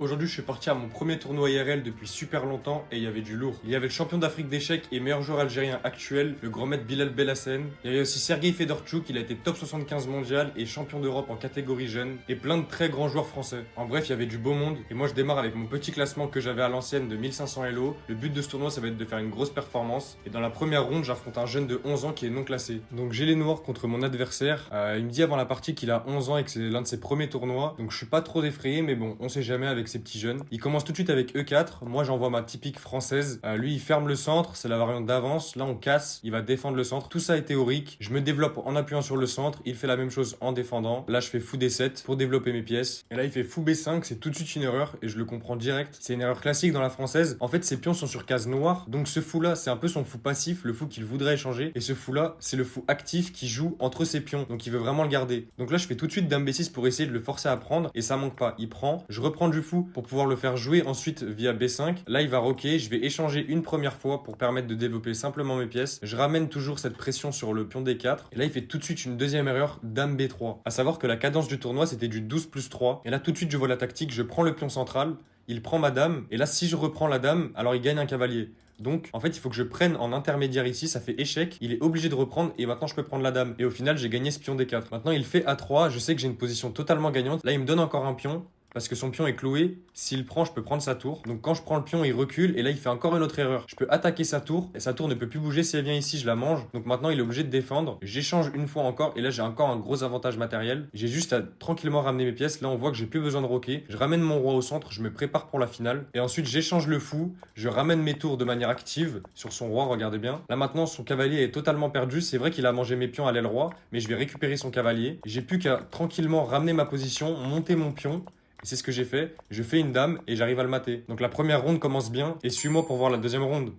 Aujourd'hui, je suis parti à mon premier tournoi IRL depuis super longtemps et il y avait du lourd. Il y avait le champion d'Afrique d'échecs et meilleur joueur algérien actuel, le grand maître Bilal Belhassen. Il y avait aussi Sergei Fedorchuk, il a été top 75 mondial et champion d'Europe en catégorie jeune. Et plein de très grands joueurs français. En bref, il y avait du beau monde. Et moi, je démarre avec mon petit classement que j'avais à l'ancienne de 1500 Elo. Le but de ce tournoi, ça va être de faire une grosse performance. Et dans la première ronde, j'affronte un jeune de 11 ans qui est non classé. Donc j'ai les noirs contre mon adversaire. Il me dit avant la partie qu'il a 11 ans et que c'est l'un de ses premiers tournois. Donc je suis pas trop effrayé, mais bon, on sait jamais avec ces petits jeunes. Il commence tout de suite avec E4. Moi, j'envoie ma typique française. Lui, il ferme le centre. C'est la variante d'avance. Là, on casse. Il va défendre le centre. Tout ça est théorique. Je me développe en appuyant sur le centre. Il fait la même chose en défendant. Là, je fais fou D7 pour développer mes pièces. Et là, il fait fou B5. C'est tout de suite une erreur et je le comprends direct. C'est une erreur classique dans la française. En fait, ses pions sont sur case noire. Donc, ce fou-là, c'est un peu son fou passif, le fou qu'il voudrait échanger. Et ce fou-là, c'est le fou actif qui joue entre ses pions. Donc, il veut vraiment le garder. Donc là, je fais tout de suite dame B6 pour essayer de le forcer à prendre. Et ça manque pas. Il prend. Je reprends du fou pour pouvoir le faire jouer ensuite via B5. Là, il va roquer. Je vais échanger une première fois pour permettre de développer simplement mes pièces. Je ramène toujours cette pression sur le pion D4. Et là, il fait tout de suite une deuxième erreur, dame B3. À savoir que la cadence du tournoi, c'était du 12+3. Et là, tout de suite, je vois la tactique. Je prends le pion central. Il prend ma dame. Et là, si je reprends la dame, alors il gagne un cavalier. Donc, en fait, il faut que je prenne en intermédiaire ici, ça fait échec. Il est obligé de reprendre et maintenant je peux prendre la dame. Et au final, j'ai gagné ce pion D4. Maintenant, il fait A3. Je sais que j'ai une position totalement gagnante. Là, il me donne encore un pion. Parce que son pion est cloué, s'il prend, je peux prendre sa tour. Donc quand je prends le pion, il recule et là il fait encore une autre erreur. Je peux attaquer sa tour et sa tour ne peut plus bouger. Si elle vient ici, je la mange. Donc maintenant il est obligé de défendre. J'échange une fois encore et là j'ai encore un gros avantage matériel. J'ai juste à tranquillement ramener mes pièces. Là on voit que j'ai plus besoin de roquer. Je ramène mon roi au centre, je me prépare pour la finale. Et ensuite j'échange le fou. Je ramène mes tours de manière active sur son roi, regardez bien. Là maintenant son cavalier est totalement perdu. C'est vrai qu'il a mangé mes pions à l'aile roi, mais je vais récupérer son cavalier. J'ai plus qu'à tranquillement ramener ma position, monter mon pion. Et c'est ce que j'ai fait. Je fais une dame et j'arrive à le mater. Donc la première ronde commence bien et suis-moi pour voir la deuxième ronde.